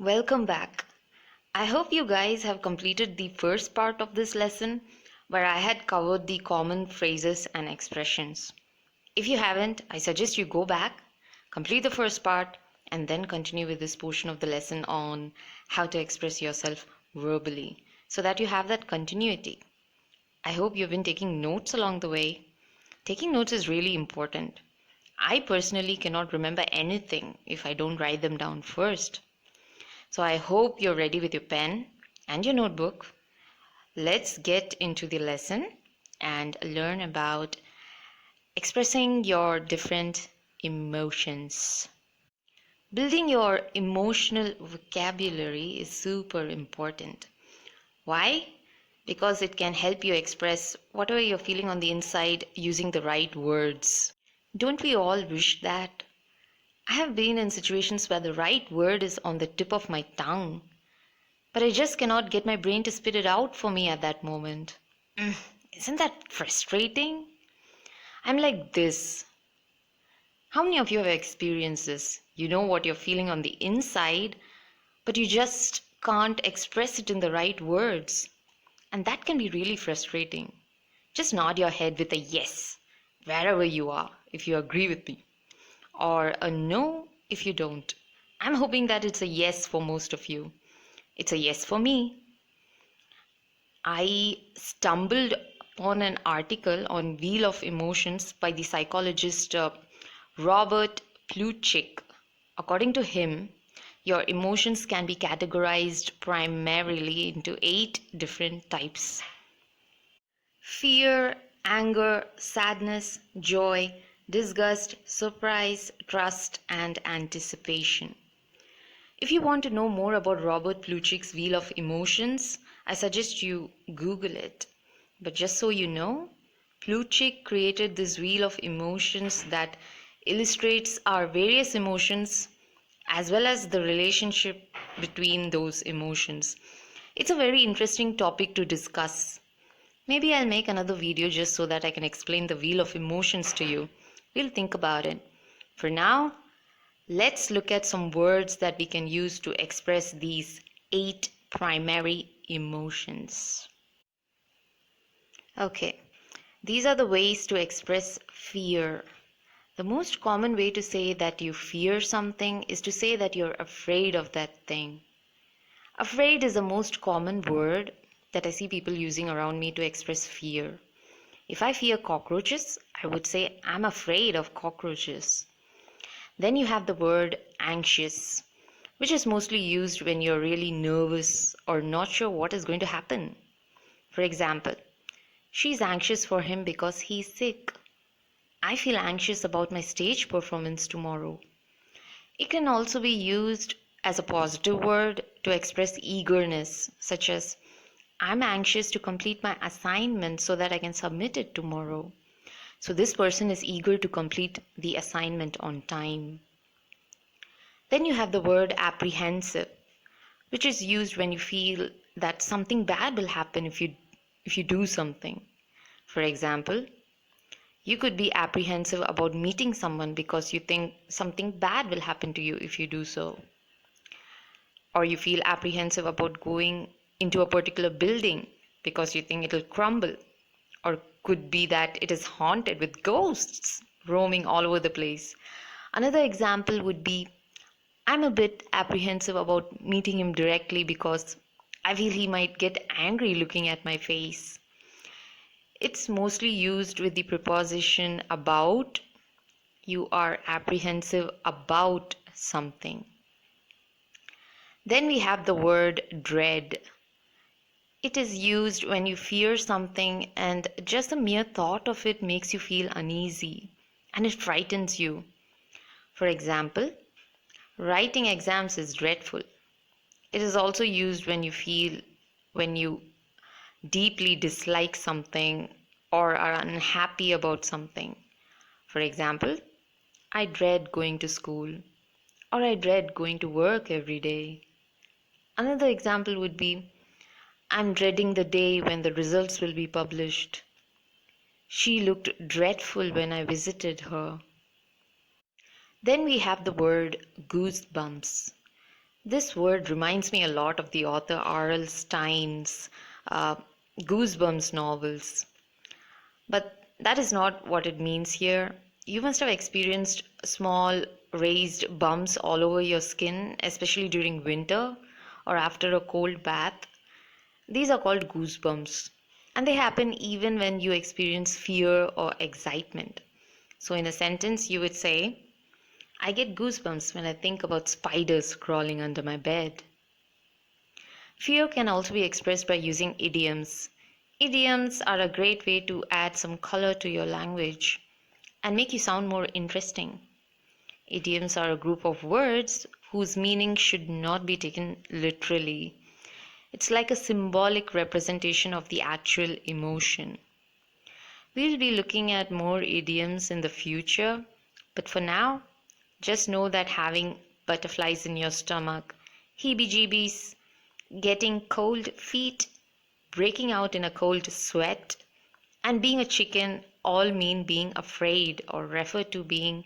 Welcome back. I hope you guys have completed the first part of this lesson where I had covered the common phrases and expressions. If you haven't, I suggest you go back, complete the first part, and then continue with this portion of the lesson on how to express yourself verbally so that you have that continuity. I hope you've been taking notes along the way. Taking notes is really important. I personally cannot remember anything if I don't write them down first. So I hope you're ready with your pen and your notebook. Let's get into the lesson and learn about expressing your different emotions. Building your emotional vocabulary is super important. Why? Because it can help you express whatever you're feeling on the inside using the right words. Don't we all wish that? I have been in situations where the right word is on the tip of my tongue, but I just cannot get my brain to spit it out for me at that moment. Isn't that frustrating? I'm like this. How many of you have experienced this? You know what you're feeling on the inside, but you just can't express it in the right words. And that can be really frustrating. Just nod your head with a yes, wherever you are, if you agree with me, or a no if you don't. I'm hoping that it's a yes for most of you. It's a yes for me. I stumbled upon an article on Wheel of Emotions by the psychologist Robert Plutchik. According to him, your emotions can be categorized primarily into 8 different types: fear, anger, sadness, joy, disgust, surprise, trust, and anticipation. If you want to know more about Robert Plutchik's Wheel of Emotions, I suggest you Google it. But just so you know, Plutchik created this Wheel of Emotions that illustrates our various emotions as well as the relationship between those emotions. It's a very interesting topic to discuss. Maybe I'll make another video just so that I can explain the Wheel of Emotions to you. We'll think about it. For now, let's look at some words that we can use to express these 8 primary emotions. Okay, these are the ways to express fear. The most common way to say that you fear something is to say that you're afraid of that thing. Afraid is the most common word that I see people using around me to express fear. If I fear cockroaches, I would say I'm afraid of cockroaches. Then you have the word anxious, which is mostly used when you're really nervous or not sure what is going to happen. For example, she's anxious for him because he's sick. I feel anxious about my stage performance tomorrow. It can also be used as a positive word to express eagerness, such as I'm anxious to complete my assignment so that I can submit it tomorrow. So this person is eager to complete the assignment on time. Then you have the word apprehensive, which is used when you feel that something bad will happen if you do something. For example, you could be apprehensive about meeting someone because you think something bad will happen to you if you do so. Or you feel apprehensive about going into a particular building because you think it'll crumble. Or could be that it is haunted with ghosts roaming all over the place. Another example would be I'm a bit apprehensive about meeting him directly because I feel he might get angry looking at my face. It's mostly used with the preposition about. You are apprehensive about something. Then we have the word dread. It is used when you fear something and just the mere thought of it makes you feel uneasy and it frightens you. For example, writing exams is dreadful. It is also used when you deeply dislike something or are unhappy about something. For example, I dread going to school, or I dread going to work every day. Another example would be, I'm dreading the day when the results will be published. She looked dreadful when I visited her. Then we have the word goosebumps. This word reminds me a lot of the author R.L. Stein's uh, Goosebumps novels. But that is not what it means here. You must have experienced small raised bumps all over your skin, especially during winter or after a cold bath. These are called goosebumps, and they happen even when you experience fear or excitement. So, in a sentence, you would say, I get goosebumps when I think about spiders crawling under my bed. Fear can also be expressed by using idioms. Idioms are a great way to add some color to your language and make you sound more interesting. Idioms are a group of words whose meaning should not be taken literally. It's like a symbolic representation of the actual emotion. We'll be looking at more idioms in the future, but for now, just know that having butterflies in your stomach, heebie jeebies, getting cold feet, breaking out in a cold sweat, and being a chicken all mean being afraid or refer to being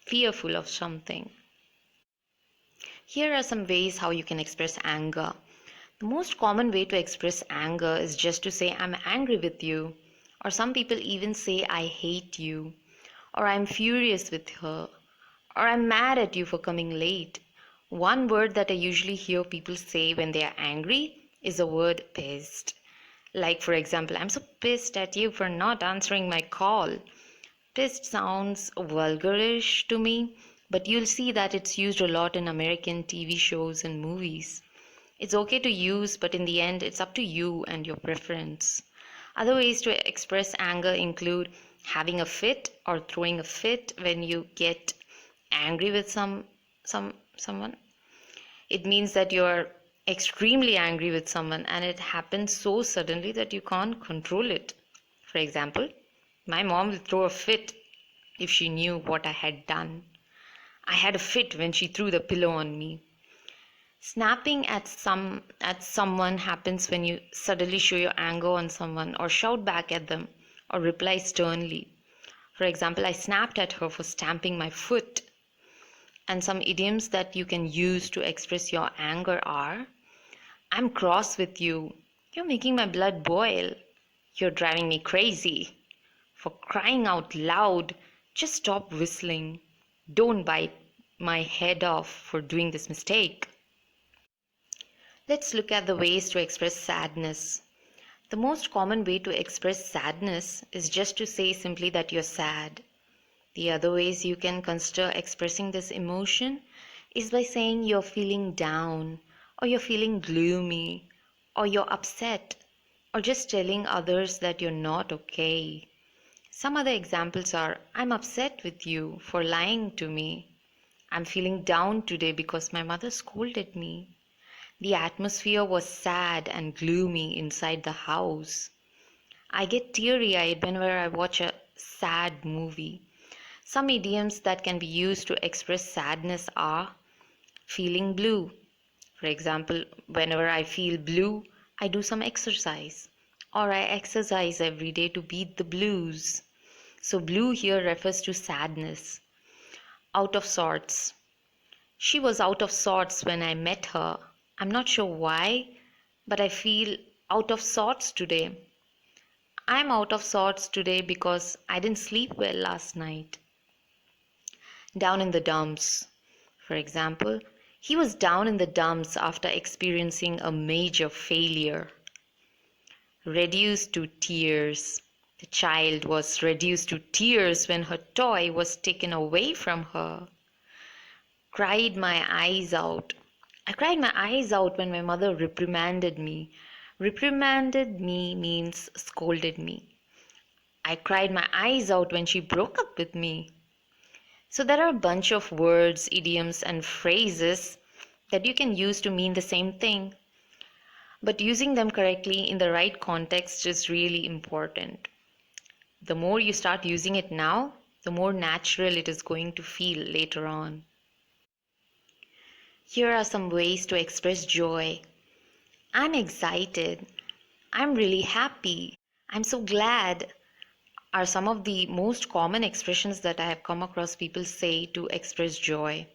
fearful of something. Here are some ways how you can express anger. The most common way to express anger is just to say, I'm angry with you. Or some people even say, I hate you. Or I'm furious with her. Or I'm mad at you for coming late. One word that I usually hear people say when they are angry is the word pissed. Like, for example, I'm so pissed at you for not answering my call. Pissed sounds vulgarish to me, but you'll see that it's used a lot in American TV shows and movies. It's okay to use, but in the end, it's up to you and your preference. Other ways to express anger include having a fit or throwing a fit when you get angry with someone. It means that you're extremely angry with someone and it happens so suddenly that you can't control it. For example, my mom will throw a fit if she knew what I had done. I had a fit when she threw the pillow on me. Snapping at someone happens when you suddenly show your anger on someone or shout back at them or reply sternly. For example, I snapped at her for stamping my foot. And some idioms that you can use to express your anger are, I'm cross with you. You're making my blood boil. You're driving me crazy. For crying out loud, just stop whistling. Don't bite my head off for doing this mistake. Let's look at the ways to express sadness. The most common way to express sadness is just to say simply that you're sad. The other ways you can consider expressing this emotion is by saying you're feeling down, or you're feeling gloomy, or you're upset, or just telling others that you're not okay. Some other examples are, I'm upset with you for lying to me. I'm feeling down today because my mother scolded me. The atmosphere was sad and gloomy inside the house. I get teary-eyed whenever I watch a sad movie. Some idioms that can be used to express sadness are feeling blue. For example, whenever I feel blue, I do some exercise. Or I exercise every day to beat the blues. So blue here refers to sadness. Out of sorts. She was out of sorts when I met her. I'm not sure why, but I feel out of sorts today. I'm out of sorts today because I didn't sleep well last night. Down in the dumps. For example, he was down in the dumps after experiencing a major failure. Reduced to tears. The child was reduced to tears when her toy was taken away from her. Cried my eyes out. I cried my eyes out when my mother reprimanded me. Reprimanded me means scolded me. I cried my eyes out when she broke up with me. So there are a bunch of words, idioms, and phrases that you can use to mean the same thing. But using them correctly in the right context is really important. The more you start using it now, the more natural it is going to feel later on. Here are some ways to express joy. I'm excited. I'm really happy. I'm so glad are some of the most common expressions that I have come across people say to express joy.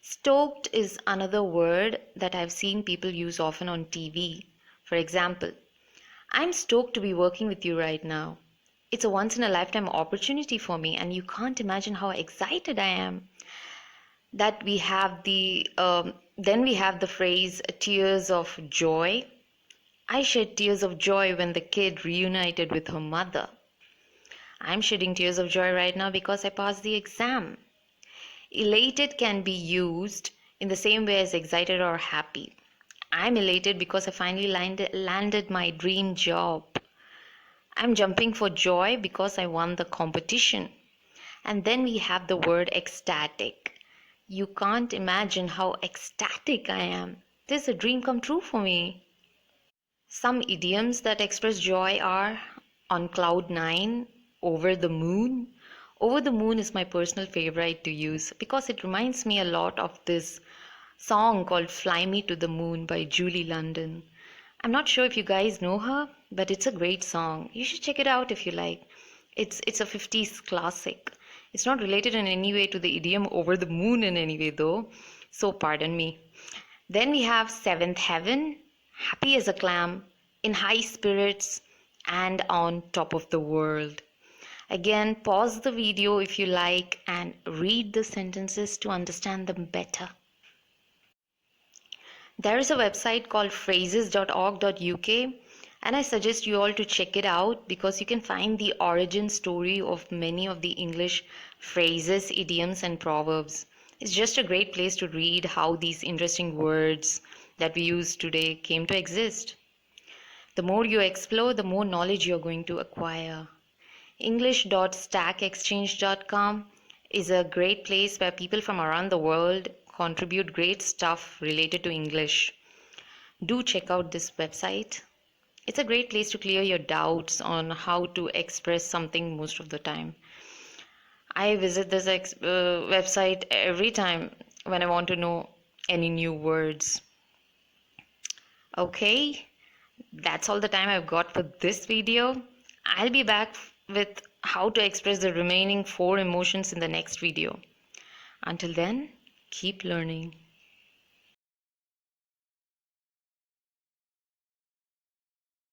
Stoked is another word that I've seen people use often on TV. For example, I'm stoked to be working with you right now. It's a once in a lifetime opportunity for me, and you can't imagine how excited I am. That we have then we have the phrase tears of joy. I shed tears of joy when the kid reunited with her mother. I'm shedding tears of joy right now because I passed the exam. Elated can be used in the same way as excited or happy. I'm elated because I finally landed my dream job. I'm jumping for joy because I won the competition. And then we have the word ecstatic. You can't imagine how ecstatic I am. This is a dream come true for me. Some idioms that express joy are on cloud nine, over the moon. Over the moon is my personal favorite to use because it reminds me a lot of this song called Fly Me to the Moon by Julie London. I'm not sure if you guys know her, but it's a great song. You should check it out if you like. It's a 50s classic. It's not related in any way to the idiom over the moon in any way though, so pardon me. Then we have seventh heaven, happy as a clam, in high spirits, and on top of the world. Again, pause the video if you like and read the sentences to understand them better. There is a website called phrases.org.uk, and I suggest you all to check it out because you can find the origin story of many of the English phrases, idioms, and proverbs. It's just a great place to read how these interesting words that we use today came to exist. The more you explore, the more knowledge you're going to acquire. English.stackexchange.com is a great place where people from around the world contribute great stuff related to English. Do check out this website. It's a great place to clear your doubts on how to express something most of the time. I visit this website every time when I want to know any new words. Okay, that's all the time I've got for this video. I'll be back with how to express the remaining 4 emotions in the next video. Until then, keep learning.